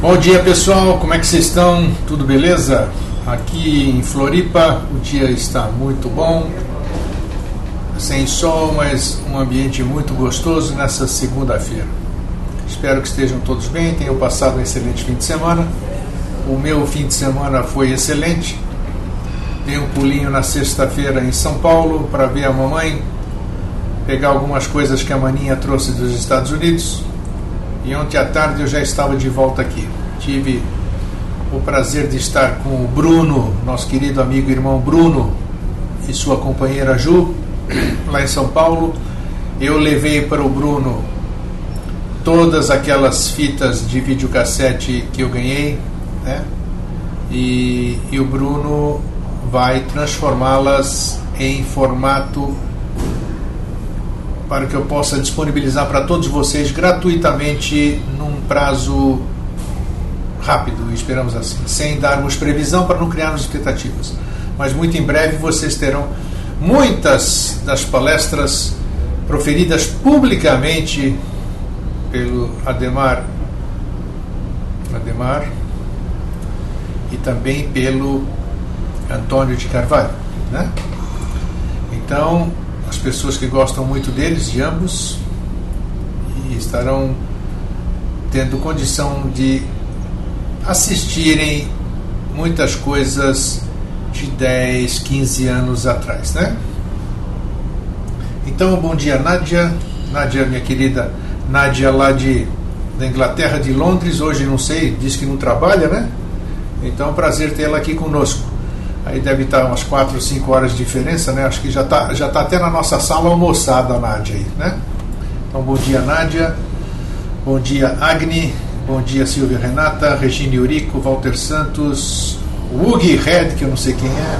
Bom dia, pessoal, como é que vocês estão? Tudo beleza? Aqui em Floripa o dia está muito bom, sem sol, mas um ambiente muito gostoso nessa segunda-feira. Espero que estejam todos bem, tenham passado um excelente fim de semana. O meu fim de semana foi excelente. Dei um pulinho na sexta-feira em São Paulo para ver a mamãe, pegar algumas coisas que a maninha trouxe dos Estados Unidos. E ontem à tarde eu já estava de volta aqui. Tive o prazer de estar com o Bruno, nosso querido amigo e irmão Bruno, e sua companheira Ju, lá em São Paulo. Eu levei para o Bruno todas aquelas fitas de videocassete que eu ganhei, né? E o Bruno vai transformá-las em formato para que eu possa disponibilizar para todos vocês gratuitamente num prazo rápido, esperamos assim, sem darmos previsão para não criarmos expectativas. Mas muito em breve vocês terão muitas das palestras proferidas publicamente pelo Ademar e também pelo Antônio de Carvalho, né? Então, as pessoas que gostam muito deles, de ambos, e estarão tendo condição de assistirem muitas coisas de 10, 15 anos atrás, né? Então, bom dia, Nádia, minha querida Nádia, lá da Inglaterra, de Londres. Hoje não sei, diz que não trabalha, né? Então, prazer tê-la aqui conosco. Aí deve estar umas 4 ou 5 horas de diferença, né? Acho que já tá até na nossa sala almoçada a Nádia aí, né? Então, bom dia, Nádia. Bom dia, Agni. Bom dia, Silvia Renata, Regina Eurico, Walter Santos, Ugi Red, que eu não sei quem é,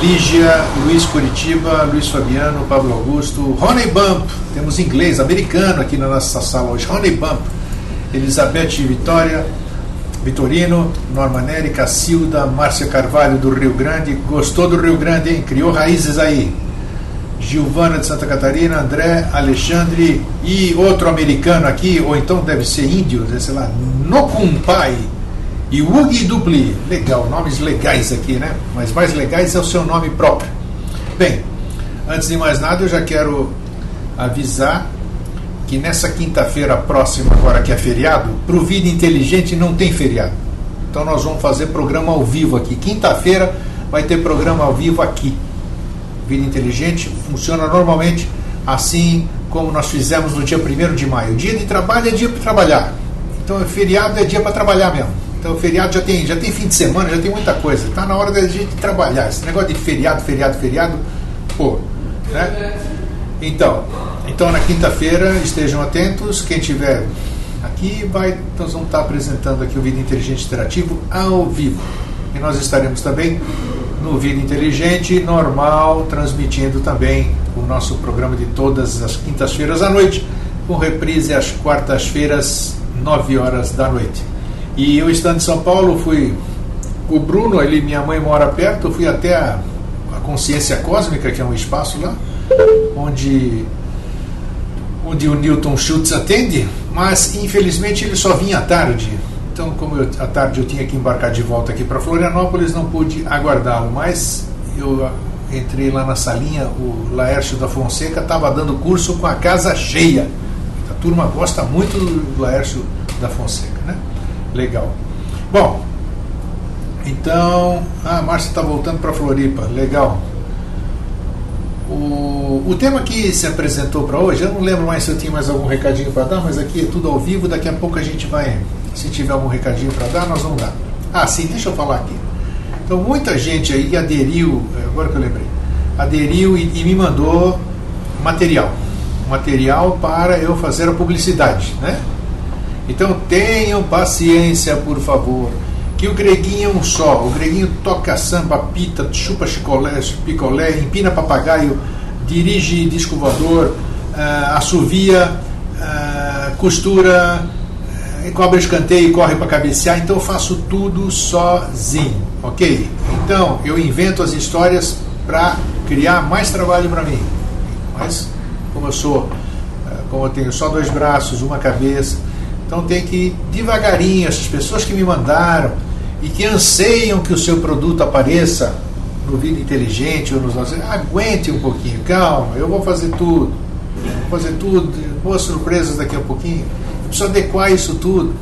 Lígia, Luiz Curitiba, Luiz Fabiano, Pablo Augusto, Roney Bump, temos inglês, americano aqui na nossa sala hoje, Roney Bump, Elizabeth Vitorino, Norma Neri, Cacilda, Márcia Carvalho do Rio Grande, gostou do Rio Grande, hein? Criou raízes aí. Giovana de Santa Catarina, André, Alexandre e outro americano aqui, ou então deve ser índio, sei lá, Nokumpai e Ugi Dupli. Legal, nomes legais aqui, né? Mas mais legais é o seu nome próprio. Bem, antes de mais nada eu já quero avisar que nessa quinta-feira próxima, agora que é feriado, para o Vida Inteligente não tem feriado. Então nós vamos fazer programa ao vivo aqui. Quinta-feira vai ter programa ao vivo aqui. Vida Inteligente funciona normalmente assim como nós fizemos no dia 1º de maio. Dia de trabalho é dia para trabalhar. Então feriado é dia para trabalhar mesmo. Então feriado já tem fim de semana, já tem muita coisa. Está na hora da gente trabalhar. Esse negócio de feriado, pô, né? Então na quinta-feira estejam atentos. Quem tiver aqui, nós vamos estar apresentando aqui o Vida Inteligente Interativo ao vivo. E nós estaremos também no Vida Inteligente normal, transmitindo também o nosso programa de todas as quintas-feiras à noite, com reprise às quartas-feiras, 9 horas da noite. E eu, estando em São Paulo, fui o Bruno, minha mãe mora perto, eu fui até a Consciência Cósmica, que é um espaço lá, onde o Newton Schultz atende, mas infelizmente ele só vinha à tarde. Então, como à tarde eu tinha que embarcar de volta aqui para Florianópolis, não pude aguardá-lo, mas eu entrei lá na salinha, o Laércio da Fonseca estava dando curso com a casa cheia. A turma gosta muito do Laércio da Fonseca, né? Legal. Bom, então, a Márcia está voltando para Floripa, legal. O tema que se apresentou para hoje, eu não lembro mais se eu tinha mais algum recadinho para dar, mas aqui é tudo ao vivo, daqui a pouco a gente vai, se tiver algum recadinho para dar, nós vamos dar. Ah, sim, deixa eu falar aqui. Então, muita gente aí aderiu, agora que eu lembrei, aderiu e me mandou material para eu fazer a publicidade, né? Então, tenham paciência, por favor, que o Greguinho é um só. O Greguinho toca samba, pita, chupa picolé, empina papagaio, dirige disco voador, assovia, costura, cobra escanteio e corre para cabecear. Então eu faço tudo sozinho, ok? Então eu invento as histórias para criar mais trabalho para mim. Mas como eu tenho só 2 braços, uma cabeça, Então tem que ir devagarinho. Essas pessoas que me mandaram e que anseiam que o seu produto apareça no Vida Inteligente ou nos nossos... Aguente um pouquinho, calma, eu vou fazer tudo. Boas surpresas daqui a pouquinho. Eu preciso adequar isso tudo.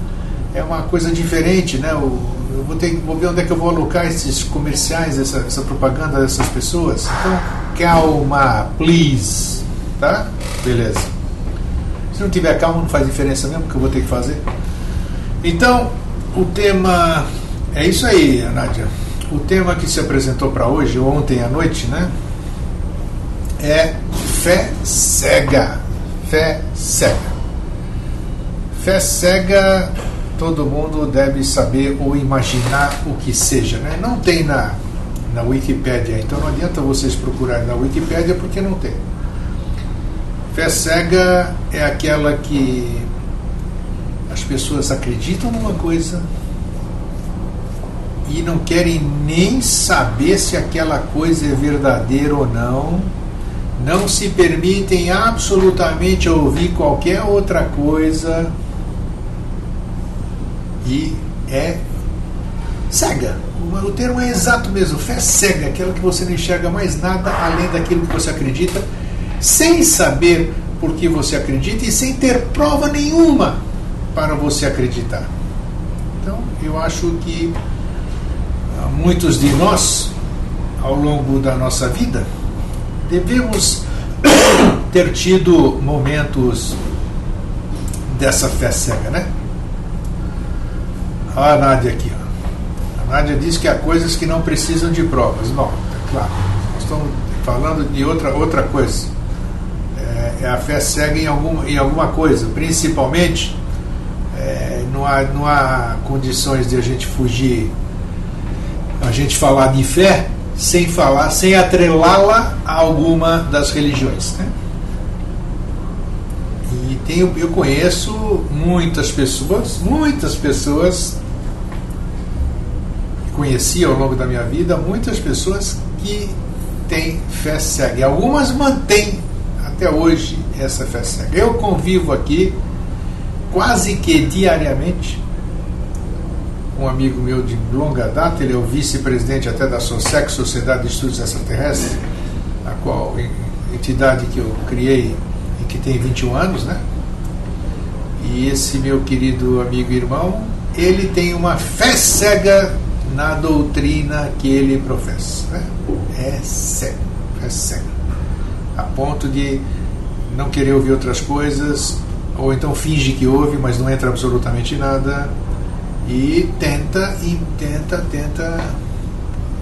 É uma coisa diferente, né? Eu vou ver onde é que eu vou alocar esses comerciais, essa propaganda dessas pessoas. Então, calma, please. Tá? Beleza. Se não tiver calma, não faz diferença mesmo, que eu vou ter que fazer. Então, o tema é isso aí, Nádia. O tema que se apresentou para hoje, ontem à noite, né? É fé cega. Fé cega. Fé cega, todo mundo deve saber ou imaginar o que seja, né? Não tem na Wikipédia, então não adianta vocês procurarem na Wikipédia porque não tem. Fé cega é aquela que as pessoas acreditam numa coisa e não querem nem saber se aquela coisa é verdadeira ou não, não se permitem absolutamente ouvir qualquer outra coisa e é cega. O termo é exato mesmo, fé cega, aquela que você não enxerga mais nada além daquilo que você acredita, sem saber por que você acredita e sem ter prova nenhuma para você acreditar. Então, eu acho que muitos de nós, ao longo da nossa vida, devemos ter tido momentos dessa fé cega, né? Olha a Nádia aqui. Ó. A Nádia diz que há coisas que não precisam de provas. Não, é claro. Nós estamos falando de outra coisa. É a fé cega em alguma coisa. Principalmente, não há condições de a gente fugir, a gente falar de fé sem atrelá-la a alguma das religiões, né? E eu conheço muitas pessoas, conheci ao longo da minha vida muitas pessoas que têm fé cega, e algumas mantêm até hoje essa fé cega. Eu convivo aqui quase que diariamente com um amigo meu de longa data, ele é o vice-presidente até da SOSEC, Sociedade de Estudos Extraterrestres, a qual entidade que eu criei e que tem 21 anos, né? E esse meu querido amigo e irmão, ele tem uma fé cega na doutrina que ele professa, né? É cego, a ponto de não querer ouvir outras coisas, ou então finge que ouve, mas não entra absolutamente nada, e tenta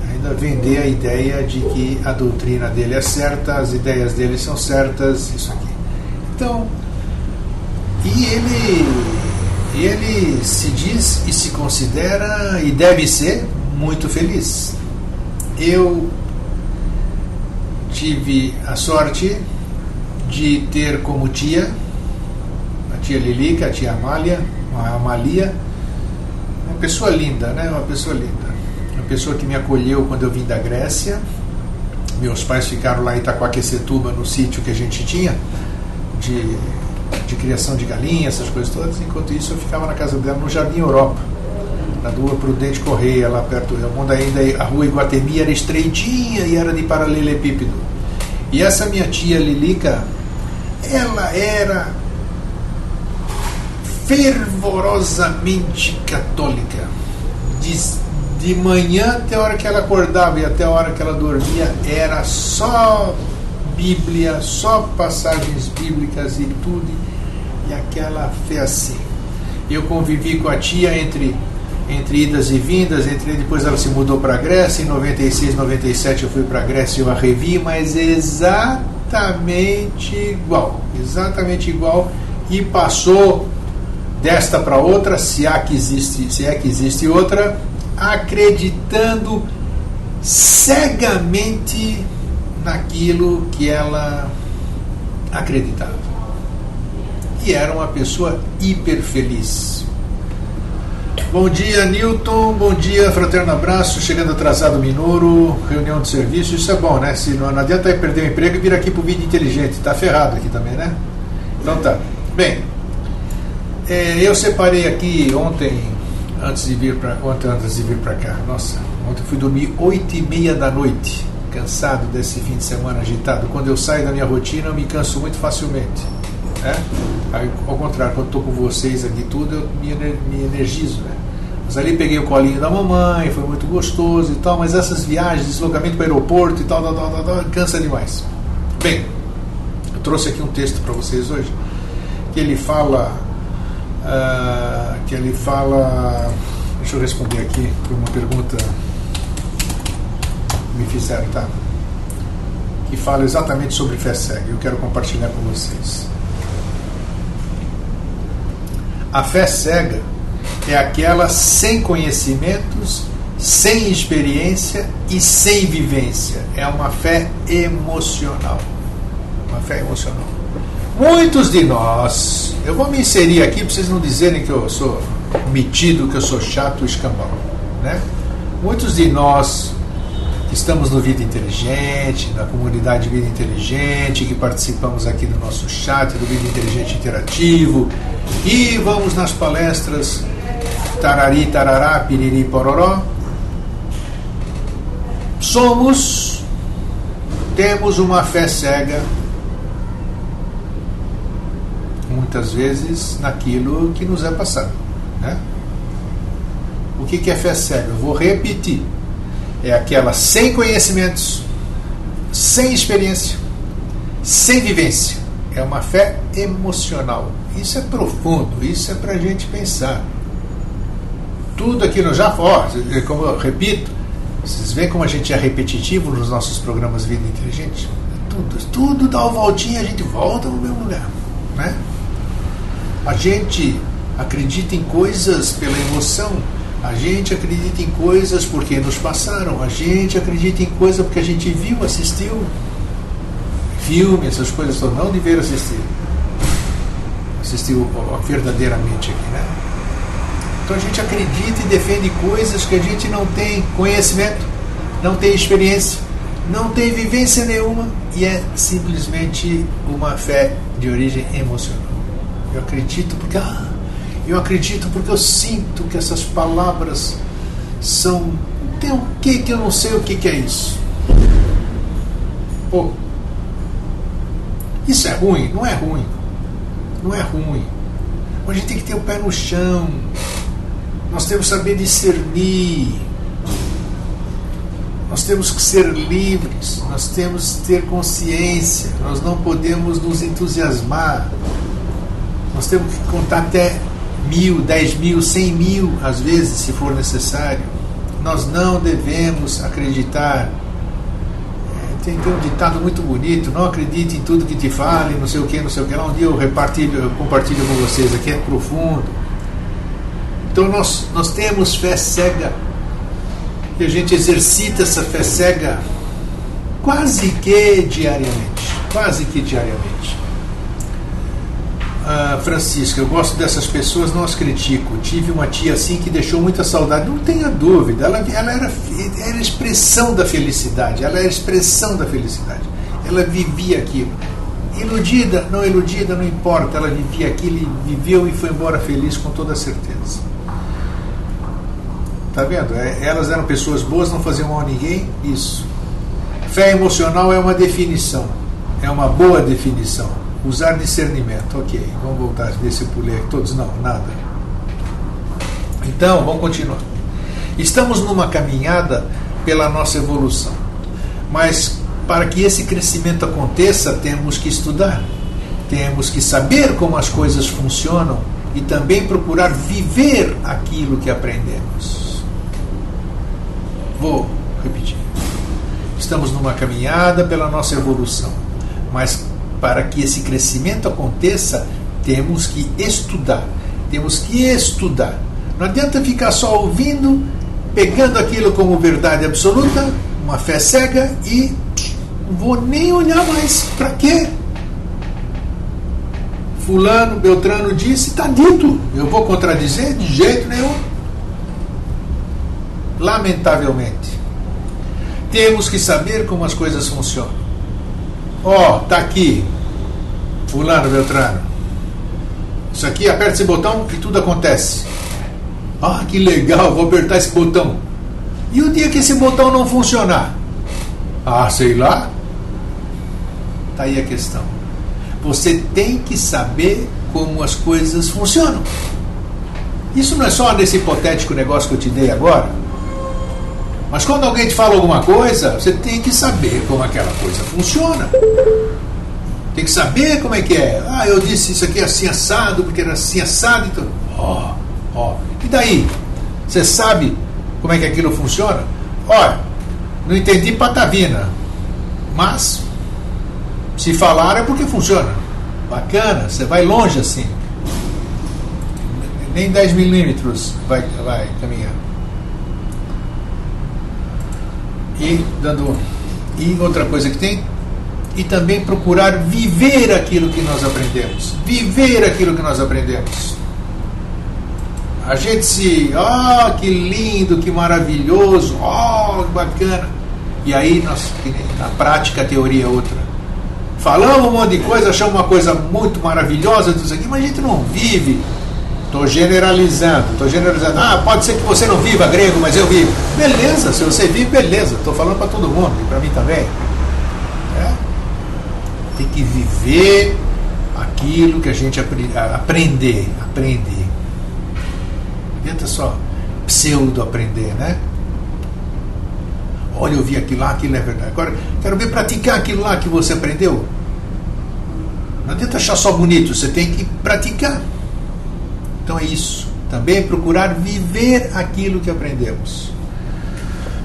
ainda vender a ideia de que a doutrina dele é certa, as ideias dele são certas, isso aqui. Então, e ele se diz e se considera, e deve ser, muito feliz. Eu tive a sorte de ter como tia, a tia Lilica, a tia Amalia, uma pessoa linda, né? Uma pessoa que me acolheu quando eu vim da Grécia. Meus pais ficaram lá em Itaquaquecetuba, no sítio que a gente tinha de criação de galinhas, essas coisas todas. Enquanto isso, eu ficava na casa dela no Jardim Europa, na rua Prudente Correia, lá perto, onde ainda a rua Iguatemi era estreitinha e era de paralelepípedo. E essa minha tia Lilica, ela era fervorosamente católica. De manhã até a hora que ela acordava e até a hora que ela dormia, era só Bíblia, só passagens bíblicas e tudo, e aquela fé assim. Eu convivi com a tia entre idas e vindas, depois ela se mudou para a Grécia, em 96, 97 eu fui para a Grécia e eu a revi, mas exatamente igual, e passou desta para outra, se é que existe outra, acreditando cegamente naquilo que ela acreditava. E era uma pessoa hiper feliz. Bom dia, Newton. Bom dia, fraterno abraço. Chegando atrasado, Minoro. Reunião de serviço. Isso é bom, né? Se não adianta perder o emprego e vir aqui pro Vídeo Inteligente. Tá ferrado aqui também, né? Então tá. Bem, Eu separei aqui ontem antes de vir para cá. Nossa, ontem fui dormir 8h30 da noite, cansado desse fim de semana agitado. Quando eu saio da minha rotina, eu me canso muito facilmente. Aí, ao contrário, quando estou com vocês aqui tudo, eu me energizo, né? Mas ali peguei o colinho da mamãe, foi muito gostoso e tal, mas essas viagens, deslocamento para o aeroporto e tal, cansa demais. Bem, eu trouxe aqui um texto para vocês hoje, que ele fala, deixa eu responder aqui por uma pergunta que me fizeram, tá? Que fala exatamente sobre fé cega, eu quero compartilhar com vocês. A fé cega é aquela sem conhecimentos, sem experiência e sem vivência. É uma fé emocional. Uma fé emocional. Muitos de nós, eu vou me inserir aqui para vocês não dizerem que eu sou metido, que eu sou chato, escambau, né? Muitos de nós que estamos no Vida Inteligente, na comunidade Vida Inteligente, que participamos aqui do nosso chat, do Vida Inteligente Interativo, e vamos nas palestras tarari, tarará, piriri, pororó, temos uma fé cega, muitas vezes, naquilo que nos é passado, né? O que é fé cega? Eu vou repetir. É aquela sem conhecimentos, sem experiência, sem vivência. É uma fé emocional. Isso é profundo, isso é para a gente pensar. Tudo aquilo já como eu repito, vocês veem como a gente é repetitivo nos nossos programas Vida Inteligente? Tudo dá uma voltinha, a gente volta no mesmo lugar, né? A gente acredita em coisas pela emoção, a gente acredita em coisas porque nos passaram, a gente acredita em coisas porque a gente viu, assistiu filme, essas coisas todas, não deveram assistiu verdadeiramente aqui, né? Então a gente acredita e defende coisas que a gente não tem conhecimento, não tem experiência, não tem vivência nenhuma, e é simplesmente uma fé de origem emocional. Eu acredito porque eu sinto que essas palavras são... Tem um que eu não sei o que é isso. Pô, isso é ruim? Não é ruim. Não é ruim. A gente tem que ter o pé no chão. Nós temos que saber discernir. Nós temos que ser livres. Nós temos que ter consciência. Nós não podemos nos entusiasmar. Nós temos que contar até 1.000, 10.000, 100.000, às vezes, se for necessário. Nós não devemos acreditar. Tem um ditado muito bonito: não acredite em tudo que te falem, não sei o que lá. Um dia eu compartilho com vocês aqui, é profundo. Então nós temos fé cega, e a gente exercita essa fé cega quase que diariamente. Francisca, eu gosto dessas pessoas, não as critico. Tive uma tia assim que deixou muita saudade, não tenha dúvida. Ela era a expressão da felicidade. Ela vivia aquilo. Iludida, não importa. Ela vivia aquilo e viveu e foi embora feliz com toda certeza. Tá vendo? Elas eram pessoas boas, não faziam mal a ninguém. Isso. Fé emocional é uma definição. É uma boa definição. Usar discernimento, ok, vamos voltar desse pulei aqui, todos não, nada. Então, vamos continuar. Estamos numa caminhada pela nossa evolução, mas para que esse crescimento aconteça, temos que estudar, temos que saber como as coisas funcionam e também procurar viver aquilo que aprendemos. Vou repetir. Estamos numa caminhada pela nossa evolução, mas para que esse crescimento aconteça, temos que estudar. Não adianta ficar só ouvindo, pegando aquilo como verdade absoluta, uma fé cega, e não vou nem olhar mais. Para quê? Fulano, Beltrano disse, está dito. Eu vou contradizer? De jeito nenhum. Lamentavelmente. Temos que saber como as coisas funcionam. Está aqui, fulano, Beltrano. Isso aqui, aperta esse botão e tudo acontece. Ah, que legal, vou apertar esse botão. E o dia que esse botão não funcionar? Ah, sei lá. Tá aí a questão. Você tem que saber como as coisas funcionam. Isso não é só nesse hipotético negócio que eu te dei agora. Mas quando alguém te fala alguma coisa, você tem que saber como aquela coisa funciona. Tem que saber como é que é. Ah, eu disse isso aqui assim assado, porque era assim assado. Então, E daí? Você sabe como é que aquilo funciona? Olha, não entendi patavina. Mas, se falar é porque funciona. Bacana, você vai longe assim. Nem 10 milímetros vai caminhar. E outra coisa que tem, e também procurar viver aquilo que nós aprendemos. Viver aquilo que nós aprendemos. A gente que lindo, que maravilhoso, que bacana. E aí, na prática, a teoria é outra. Falamos um monte de coisa, achamos uma coisa muito maravilhosa, tudo isso aqui, mas a gente não vive. Estou generalizando. Pode ser que você não viva grego, mas eu vivo. Beleza, se você vive, beleza. Estou falando para todo mundo, e para mim também. Tem que viver aquilo que a gente aprende. Não adianta só pseudo-aprender, né? Olha, eu vi aquilo lá, aquilo é verdade. Agora, quero ver praticar aquilo lá que você aprendeu. Não adianta achar só bonito, você tem que praticar. Então é isso. Também procurar viver aquilo que aprendemos.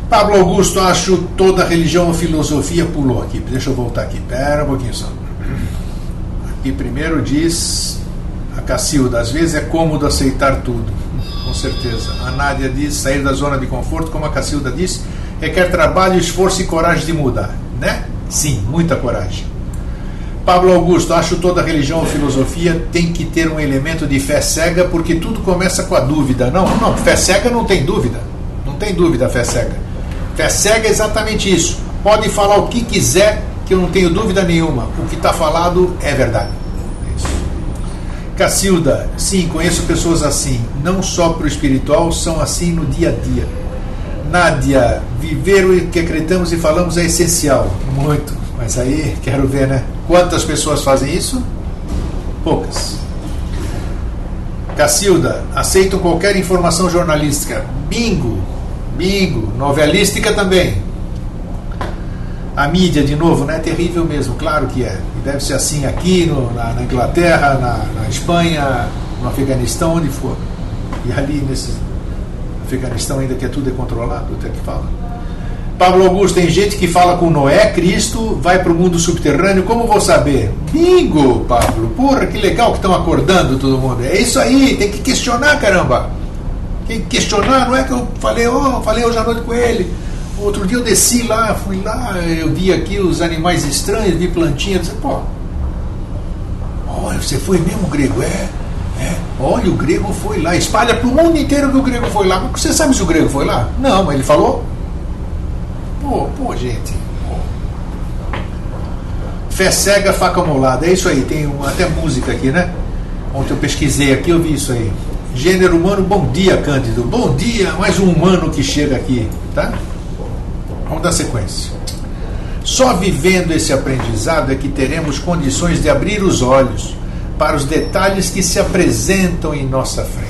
Pablo Augusto, acho toda religião ou filosofia, pulou aqui. Deixa eu voltar aqui. Pera um pouquinho só. Aqui primeiro diz a Cacilda, às vezes é cômodo aceitar tudo. Com certeza. A Nádia diz, sair da zona de conforto, como a Cacilda disse, requer trabalho, esforço e coragem de mudar. Né? Sim, muita coragem. Pablo Augusto, acho toda religião ou filosofia tem que ter um elemento de fé cega, porque tudo começa com a dúvida. Não, fé cega não tem dúvida. Não tem dúvida, fé cega. Fé cega é exatamente isso. Pode falar o que quiser, que eu não tenho dúvida nenhuma. O que está falado é verdade. É isso. Cacilda, sim, conheço pessoas assim. Não só para o espiritual, são assim no dia a dia. Nádia, viver o que acreditamos e falamos é essencial. Muito. Mas aí, quero ver, né? Quantas pessoas fazem isso? Poucas. Cacilda, aceitam qualquer informação jornalística. Bingo. Novelística também. A mídia, de novo, né? É terrível mesmo, claro que é. E deve ser assim aqui, na Inglaterra, na Espanha, no Afeganistão, onde for. E ali, nesse Afeganistão, ainda que tudo é controlado, até que fala. Pablo Augusto, tem gente que fala com Noé, Cristo, vai para o mundo subterrâneo, como vou saber? Bingo, Pablo, porra, que legal que estão acordando todo mundo. É isso aí, tem que questionar, caramba. Tem que questionar, não é que eu falei hoje à noite com ele. Outro dia eu desci lá, fui lá, eu vi aqui os animais estranhos, vi plantinhas, disse, olha, você foi mesmo grego? Olha, o grego foi lá, espalha para o mundo inteiro que o grego foi lá. Mas você sabe se o grego foi lá? Não, mas ele falou. Gente. Fé cega, faca molada. É isso aí, tem até música aqui, né? Ontem eu pesquisei aqui, eu vi isso aí. Gênero humano, bom dia, Cândido. Bom dia, mais um humano que chega aqui, tá? Vamos dar sequência. Só vivendo esse aprendizado é que teremos condições de abrir os olhos para os detalhes que se apresentam em nossa frente.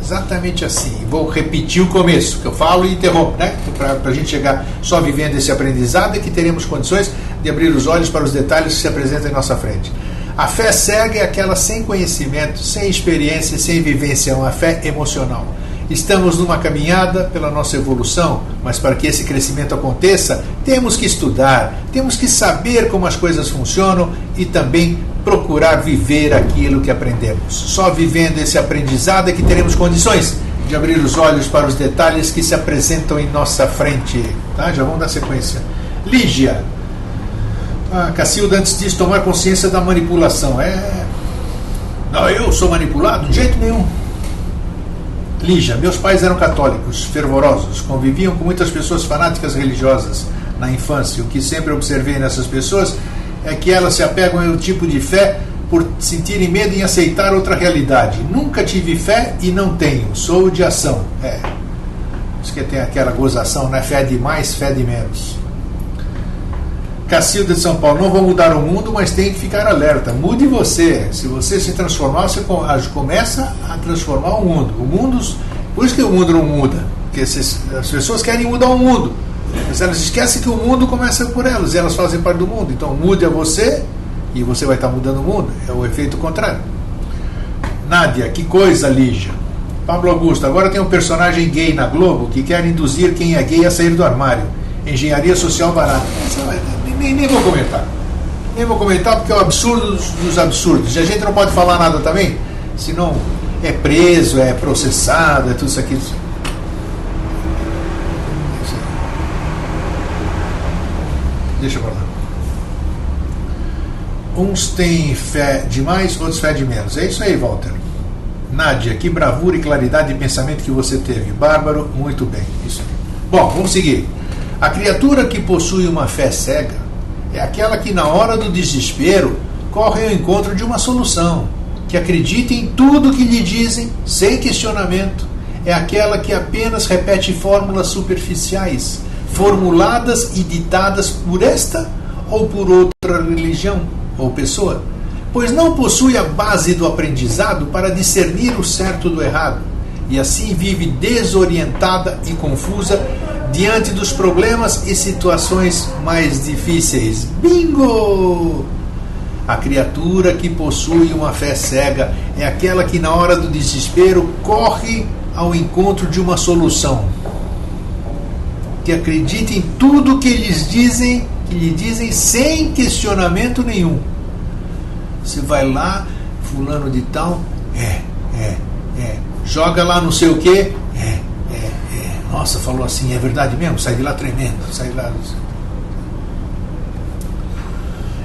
Exatamente assim. Vou repetir o começo, que eu falo e interrompo, né? Para a gente chegar só vivendo esse aprendizado é que teremos condições de abrir os olhos para os detalhes que se apresentam em nossa frente. A fé cega é aquela sem conhecimento, sem experiência, sem vivência, é uma fé emocional. Estamos numa caminhada pela nossa evolução, mas para que esse crescimento aconteça, temos que estudar, temos que saber como as coisas funcionam e também procurar viver aquilo que aprendemos. Só vivendo esse aprendizado é que teremos condições de abrir os olhos para os detalhes que se apresentam em nossa frente. Tá? Já vamos dar sequência. Lígia. Cacilda, antes disso, tomar consciência da manipulação. Não, eu sou manipulado? De jeito nenhum. Lígia, meus pais eram católicos, fervorosos, conviviam com muitas pessoas fanáticas religiosas na infância. O que sempre observei nessas pessoas é que elas se apegam a um tipo de fé por sentirem medo em aceitar outra realidade. Nunca tive fé e não tenho, sou de ação. Isso que tem aquela gozação, né? Fé de mais, fé de menos. Cacilda de São Paulo, não vou mudar o mundo, mas tem que ficar alerta. Mude você. Se você se transformar, você começa a transformar o mundo. Por isso que o mundo não muda. Porque as pessoas querem mudar o mundo, mas elas esquecem que o mundo começa por elas, e elas fazem parte do mundo. Então mude a você e você vai estar mudando o mundo. É o efeito contrário. Nádia, que coisa, Lígia. Pablo Augusto, agora tem um personagem gay na Globo que quer induzir quem é gay a sair do armário. Engenharia social barata. Nem vou comentar. Nem vou comentar porque é o absurdo dos absurdos. E a gente não pode falar nada também, senão é preso, é processado, é tudo isso aqui. Deixa eu falar. Uns têm fé demais, outros fé de menos. É isso aí, Walter. Nádia, que bravura e claridade de pensamento que você teve. Bárbaro, muito bem. Isso aí. Bom, vamos seguir. A criatura que possui uma fé cega é aquela que na hora do desespero corre ao encontro de uma solução, que acredita em tudo que lhe dizem, sem questionamento. É aquela que apenas repete fórmulas superficiais, formuladas e ditadas por esta ou por outra religião ou pessoa, pois não possui a base do aprendizado para discernir o certo do errado, e assim vive desorientada e confusa diante dos problemas e situações mais difíceis. Bingo! A criatura que possui uma fé cega é aquela que na hora do desespero corre ao encontro de uma solução, que acredita em tudo que lhe dizem sem questionamento nenhum. Você vai lá, fulano de tal, joga lá não sei o quê, nossa, falou assim, é verdade mesmo, sai de lá tremendo, sai de lá.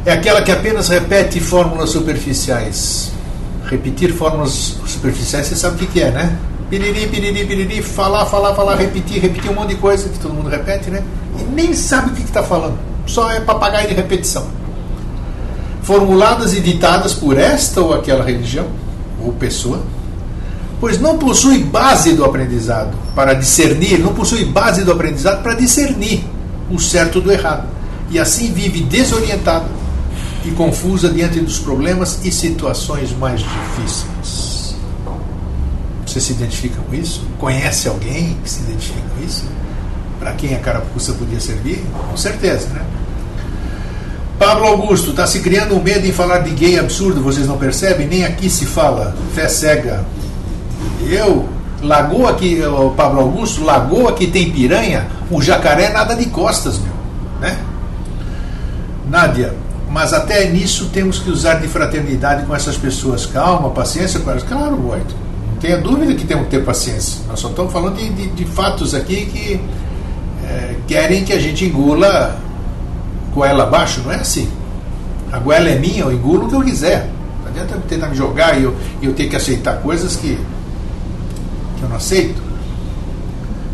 É aquela que apenas repete fórmulas superficiais. Repetir fórmulas superficiais, você sabe o que é, né? Piriri, piriri, piriri, falar, repetir um monte de coisa que todo mundo repete, né? E nem sabe o que está falando, só é papagaio de repetição. Formuladas e ditadas por esta ou aquela religião ou pessoa, pois não possui base do aprendizado para discernir, o certo do errado, e assim vive desorientada e confusa diante dos problemas e situações mais difíceis. Você se identifica com isso? Conhece alguém que se identifica com isso? Para quem a carapuça podia servir? Com certeza, né? Pablo Augusto, está se criando um medo em falar de gay absurdo, vocês não percebem? Nem aqui se fala. Fé cega. Lagoa aqui, Pablo Augusto, lagoa que tem piranha, o jacaré nada de costas, meu, né? Nádia, mas até nisso temos que usar de fraternidade com essas pessoas. Calma, paciência com elas. Claro, Boito, não tenha dúvida que temos que ter paciência. Nós só estamos falando de fatos aqui que querem que a gente engula goela abaixo, não é assim. A goela é minha, eu engulo o que eu quiser. Não adianta tentar me jogar e eu ter que aceitar coisas que eu não aceito.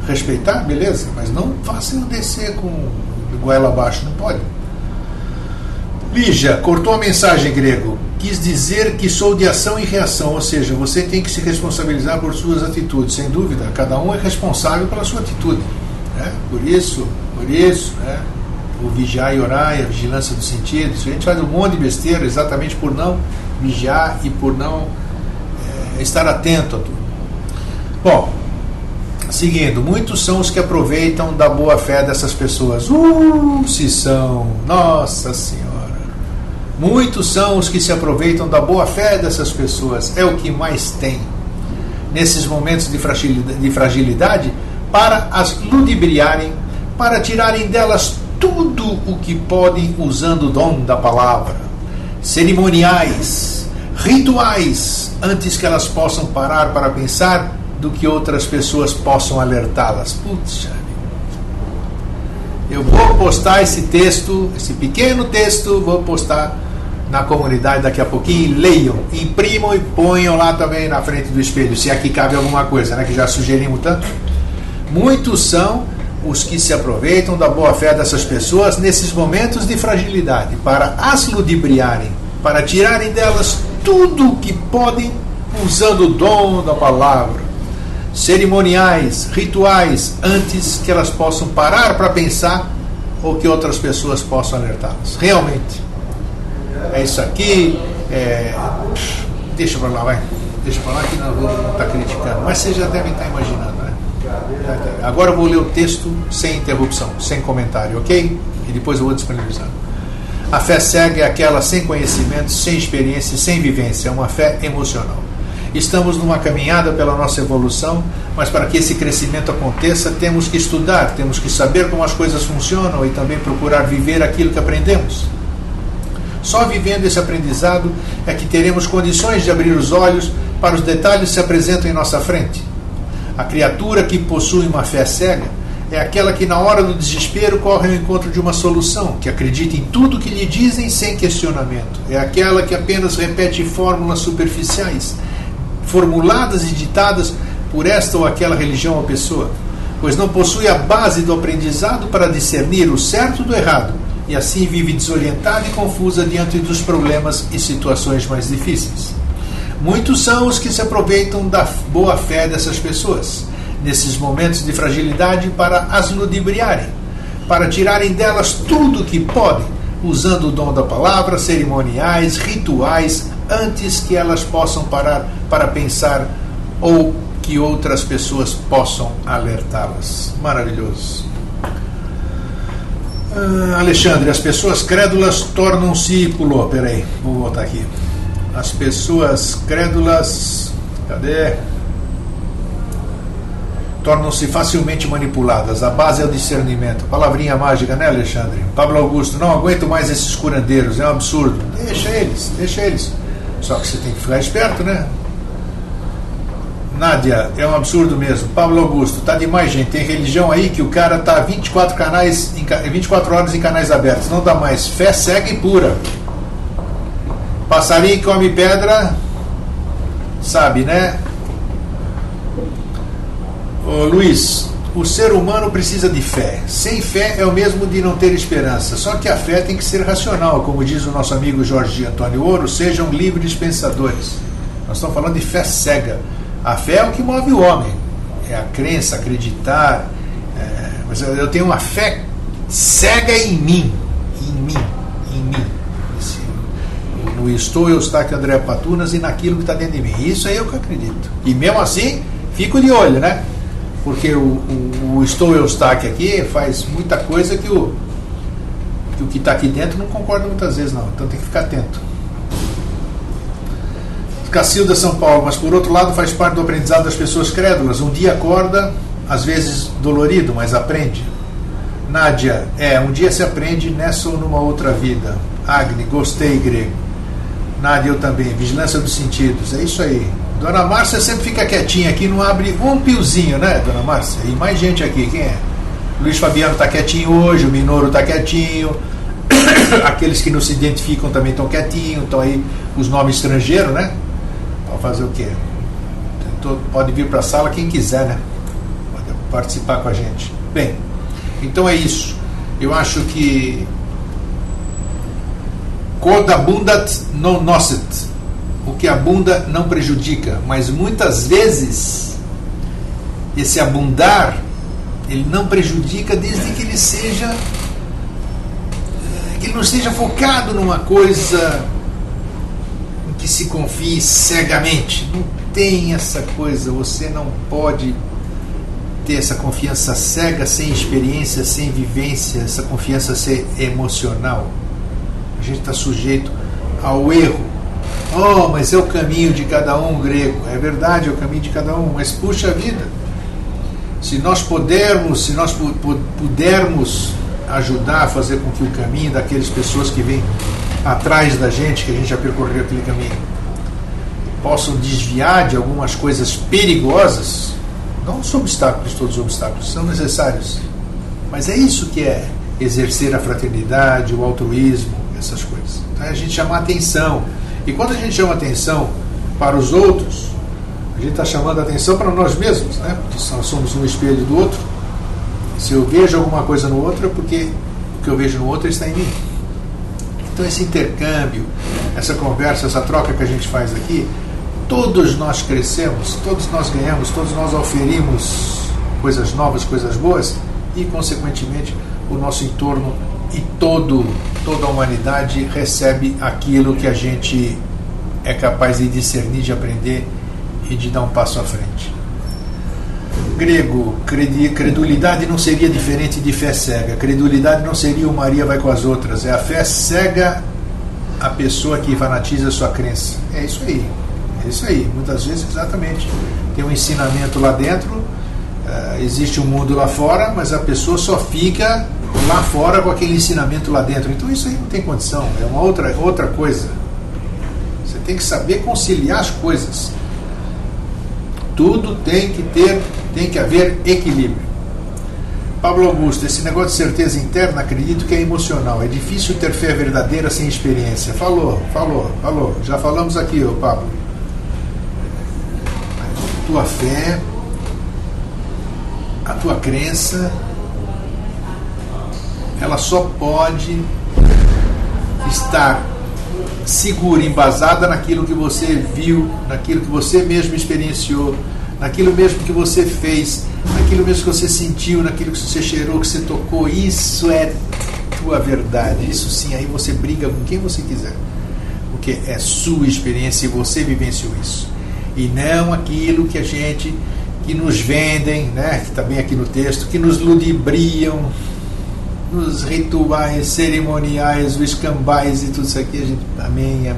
Respeitar, beleza, mas não faça eu descer com goela abaixo, não pode. Lígia, cortou a mensagem, grego. Quis dizer que sou de ação e reação, ou seja, você tem que se responsabilizar por suas atitudes, sem dúvida, cada um é responsável pela sua atitude, né? Por isso, né? O vigiar e orar e a vigilância dos sentidos. A gente faz um monte de besteira exatamente por não vigiar e por não estar atento a tudo. Bom, seguindo, muitos são os que aproveitam da boa fé dessas pessoas. Se são, nossa senhora. Muitos são os que se aproveitam da boa fé dessas pessoas. É o que mais tem nesses momentos de fragilidade, para as ludibriarem, para tirarem delas tudo o que podem, usando o dom da palavra, cerimoniais, rituais, antes que elas possam parar para pensar do que outras pessoas possam alertá-las. Putz, eu vou postar esse texto, esse pequeno texto, vou postar na comunidade daqui a pouquinho. Leiam, imprimam e ponham lá também na frente do espelho, se aqui cabe alguma coisa, né, que já sugerimos tanto. Muitos são os que se aproveitam da boa fé dessas pessoas nesses momentos de fragilidade, para as ludibriarem, para tirarem delas tudo o que podem, usando o dom da palavra, cerimoniais, rituais, antes que elas possam parar para pensar ou que outras pessoas possam alertá-las. Realmente, é isso aqui, deixa para lá, vai. Deixa para lá que não vou estar criticando, mas vocês já devem estar imaginando, né? Agora eu vou ler o texto sem interrupção, sem comentário, ok? E depois eu vou disponibilizar. A fé cega é aquela sem conhecimento, sem experiência, sem vivência, é uma fé emocional. Estamos numa caminhada pela nossa evolução, mas para que esse crescimento aconteça, temos que estudar, temos que saber como as coisas funcionam e também procurar viver aquilo que aprendemos. Só vivendo esse aprendizado é que teremos condições de abrir os olhos para os detalhes que se apresentam em nossa frente. A criatura que possui uma fé cega é aquela que na hora do desespero corre ao encontro de uma solução, que acredita em tudo que lhe dizem sem questionamento. É aquela que apenas repete fórmulas superficiais, formuladas e ditadas por esta ou aquela religião ou pessoa, pois não possui a base do aprendizado para discernir o certo do errado, e assim vive desorientada e confusa diante dos problemas e situações mais difíceis. Muitos são os que se aproveitam da boa fé dessas pessoas, nesses momentos de fragilidade, para as ludibriarem, para tirarem delas tudo o que podem, usando o dom da palavra, cerimoniais, rituais, antes que elas possam parar para pensar ou que outras pessoas possam alertá-las. Maravilhoso. Alexandre, as pessoas crédulas tornam-se... Pulou, peraí, vou voltar aqui. As pessoas crédulas... Cadê? Tornam-se facilmente manipuladas. A base é o discernimento. Palavrinha mágica, né, Alexandre? Pablo Augusto, não aguento mais esses curandeiros, é um absurdo. Deixa eles. Só que você tem que ficar esperto, né? Nádia, é um absurdo mesmo. Pablo Augusto, tá demais, gente. Tem religião aí que o cara tá 24 horas em canais abertos. Não dá mais. Fé cega e pura. Passarinho que come pedra, sabe, né? Ô, Luiz, o ser humano precisa de fé. Sem fé é o mesmo de não ter esperança. Só que a fé tem que ser racional. Como diz o nosso amigo Jorge Antônio Ouro, sejam livres pensadores. Nós estamos falando de fé cega. A fé é o que move o homem. É a crença, acreditar. Mas eu tenho uma fé cega em mim. No estou, eu estou aqui, André Patunas, e naquilo que está dentro de mim. Isso aí é o que eu acredito. E mesmo assim, fico de olho, né? Porque o estou, eu estou aqui faz muita coisa que o que está aqui dentro não concorda muitas vezes, não. Então tem que ficar atento. Cacilda, São Paulo, mas por outro lado faz parte do aprendizado das pessoas crédulas. Um dia acorda, às vezes dolorido, mas aprende. Nádia, um dia se aprende nessa ou numa outra vida. Agni, gostei, grego. Nádia, eu também. Vigilância dos sentidos, é isso aí. Dona Márcia sempre fica quietinha aqui, não abre um piozinho, né, Dona Márcia? E mais gente aqui, quem é? Luiz Fabiano está quietinho hoje, o Minoro está quietinho. Aqueles que não se identificam também estão quietinhos, estão aí os nomes estrangeiros, né? Para fazer o quê? Pode vir para a sala quem quiser, né? Pode participar com a gente. Bem, então é isso. Eu acho que Quod abundat non nocet. O que abunda não prejudica, mas muitas vezes esse abundar ele não prejudica desde que ele não seja focado numa coisa em que se confie cegamente. Não tem essa coisa, você não pode ter essa confiança cega, sem experiência, sem vivência, essa confiança ser emocional. A gente está sujeito ao erro. Mas é o caminho de cada um, grego. É verdade, é o caminho de cada um, mas puxa vida, se nós pudermos ajudar a fazer com que o caminho daquelas pessoas que vêm atrás da gente, que a gente já percorreu aquele caminho, possam desviar de algumas coisas perigosas. Não os obstáculos, todos os obstáculos são necessários, mas é isso que é exercer a fraternidade, o altruísmo, essas coisas. Então é a gente chamar atenção. E quando a gente chama atenção para os outros, a gente está chamando atenção para nós mesmos, né? Porque nós somos um espelho do outro. Se eu vejo alguma coisa no outro, é porque o que eu vejo no outro está em mim. Então esse intercâmbio, essa conversa, essa troca que a gente faz aqui, todos nós crescemos, todos nós ganhamos, todos nós oferimos coisas novas, coisas boas, e consequentemente o nosso entorno e toda a humanidade recebe aquilo que a gente é capaz de discernir, de aprender e de dar um passo à frente. Grego, credulidade não seria diferente de fé cega. Credulidade não seria o Maria vai com as outras. É a fé cega a pessoa que fanatiza a sua crença. É isso aí. É isso aí. Muitas vezes, exatamente. Tem um ensinamento lá dentro, existe um mundo lá fora, mas a pessoa só fica lá fora com aquele ensinamento lá dentro. Então isso aí não tem condição. É uma outra coisa. Você tem que saber conciliar as coisas. Tudo tem que haver equilíbrio. Pablo Augusto, esse negócio de certeza interna, acredito que é emocional. É difícil ter fé verdadeira sem experiência. Falou. Já falamos aqui, ô Pablo. A tua fé, a tua crença, ela só pode estar segura, embasada naquilo que você viu, naquilo que você mesmo experienciou, naquilo mesmo que você fez, naquilo mesmo que você sentiu, naquilo que você cheirou, que você tocou. Isso é tua verdade. Isso sim, aí você briga com quem você quiser, porque é sua experiência e você vivenciou isso, e não aquilo que nos vendem, né, que está bem aqui no texto, que nos ludibriam nos rituais cerimoniais, os escambais e tudo isso aqui. A gente, amém.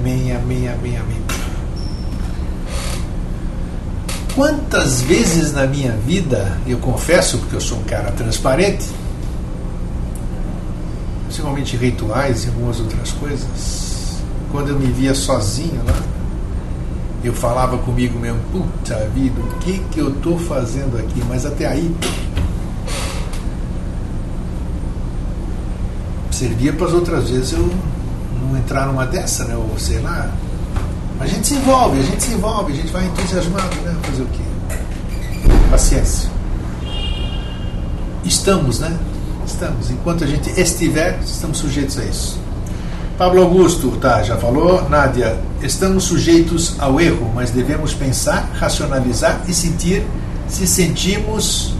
Quantas vezes na minha vida, eu confesso, porque eu sou um cara transparente, principalmente em rituais e algumas outras coisas, quando eu me via sozinho lá, eu falava comigo mesmo, puta vida, o que eu estou fazendo aqui? Mas até aí servia para as outras vezes eu não entrar numa dessa, né? Ou sei lá. A gente se envolve, a gente vai entusiasmado, né? Fazer o quê? Paciência. Estamos, né? Estamos. Enquanto a gente estiver, estamos sujeitos a isso. Pablo Augusto, tá, já falou. Nádia, estamos sujeitos ao erro, mas devemos pensar, racionalizar e sentir se sentimos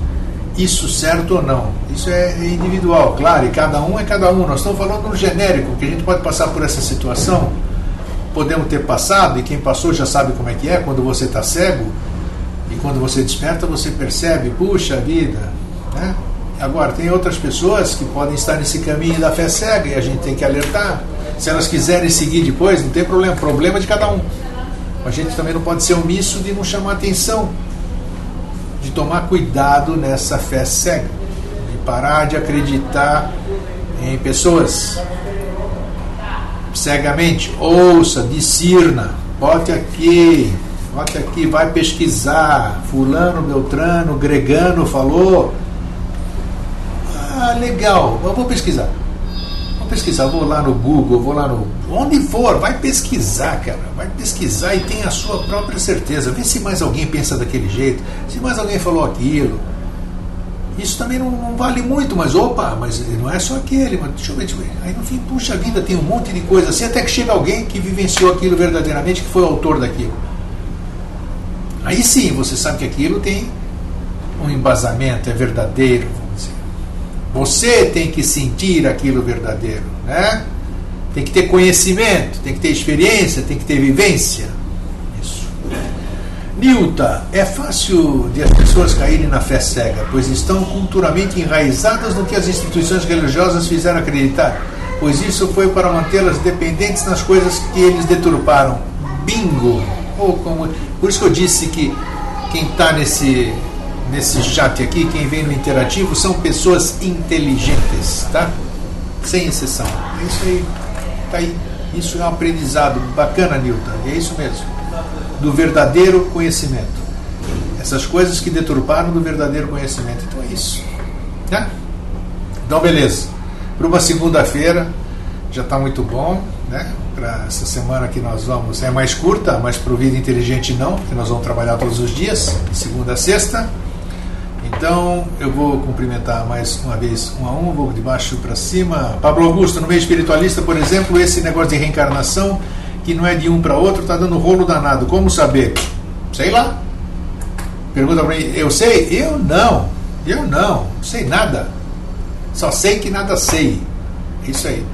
isso certo ou não. Isso é individual, claro, e cada um é cada um. Nós estamos falando no genérico, que a gente pode passar por essa situação, podemos ter passado, e quem passou já sabe como é que é, quando você está cego, e quando você desperta você percebe, puxa vida, né? Agora, tem outras pessoas que podem estar nesse caminho da fé cega, e a gente tem que alertar. Se elas quiserem seguir depois, não tem problema, problema de cada um. A gente também não pode ser omisso de não chamar atenção, de tomar cuidado nessa fé cega, de parar de acreditar em pessoas cegamente. Ouça, discirna, bote aqui, vai pesquisar, fulano, beltrano, gregano falou, legal, eu vou pesquisar, vou lá no Google, vou lá no... onde for, vai pesquisar, cara. Vai pesquisar e tem a sua própria certeza. Vê se mais alguém pensa daquele jeito, se mais alguém falou aquilo. Isso também não vale muito, mas mas não é só aquele. Mas deixa eu ver. Aí no fim, puxa vida, tem um monte de coisa assim, até que chega alguém que vivenciou aquilo verdadeiramente, que foi o autor daquilo. Aí sim, você sabe que aquilo tem um embasamento, é verdadeiro. Você tem que sentir aquilo verdadeiro, né? Tem que ter conhecimento, tem que ter experiência, tem que ter vivência. Isso. Nilta, é fácil de as pessoas caírem na fé cega, pois estão culturalmente enraizadas no que as instituições religiosas fizeram acreditar, pois isso foi para mantê-las dependentes nas coisas que eles deturparam. Bingo! Por isso que eu disse que quem está nesse chat aqui, quem vem no interativo, são pessoas inteligentes, tá? Sem exceção. É isso aí. Tá aí. Isso é um aprendizado bacana, Nilton. É isso mesmo. Do verdadeiro conhecimento. Essas coisas que deturparam do verdadeiro conhecimento. Então é isso. Tá? Então, beleza. Para uma segunda-feira, já está muito bom, né? Para essa semana que nós vamos... É mais curta, mas para o Vida Inteligente não, porque nós vamos trabalhar todos os dias, de segunda a sexta. Então eu vou cumprimentar mais uma vez um a um, vou de baixo para cima. Pablo Augusto, no meio espiritualista, por exemplo, esse negócio de reencarnação, que não é de um para outro, está dando rolo danado. Como saber? Sei lá. Pergunta para mim, eu sei? Eu não sei nada. Só sei que nada sei. Isso aí.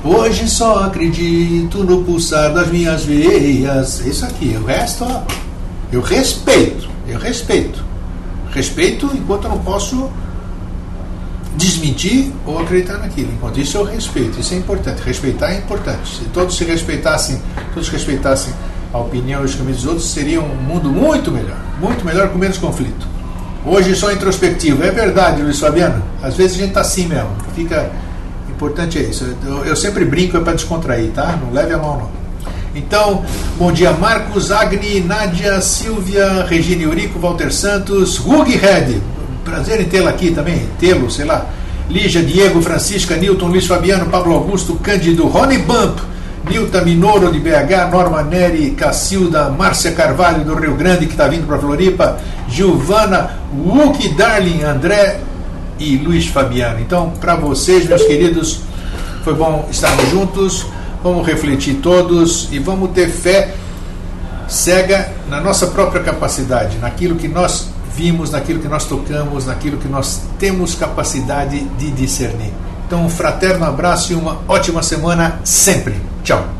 Hoje só acredito no pulsar das minhas veias. Isso aqui, o resto, ó, eu respeito. Respeito enquanto eu não posso desmentir ou acreditar naquilo. Enquanto isso eu respeito. Isso é importante. Respeitar é importante. Se todos respeitassem a opinião e os caminhos dos outros, seria um mundo muito melhor com menos conflito. Hoje só introspectivo. É verdade, Luiz Fabiano. Às vezes a gente está assim mesmo. Importante é isso. Eu sempre brinco, é para descontrair, tá? Não leve a mal, não. Então, bom dia, Marcos, Agni, Nádia, Silvia, Regina Eurico, Walter Santos, Hug Red, prazer em tê-la aqui também, sei lá, Lígia, Diego, Francisca, Newton, Luiz Fabiano, Pablo Augusto, Cândido, Rony Bump, Nilton Minoro de BH, Norma Neri, Cacilda, Márcia Carvalho do Rio Grande, que está vindo para Floripa, Giovana, Wookie Darling, André e Luiz Fabiano. Então, para vocês, meus queridos, foi bom estarmos juntos. Vamos refletir todos e vamos ter fé cega na nossa própria capacidade, naquilo que nós vimos, naquilo que nós tocamos, naquilo que nós temos capacidade de discernir. Então, um fraterno abraço e uma ótima semana sempre. Tchau.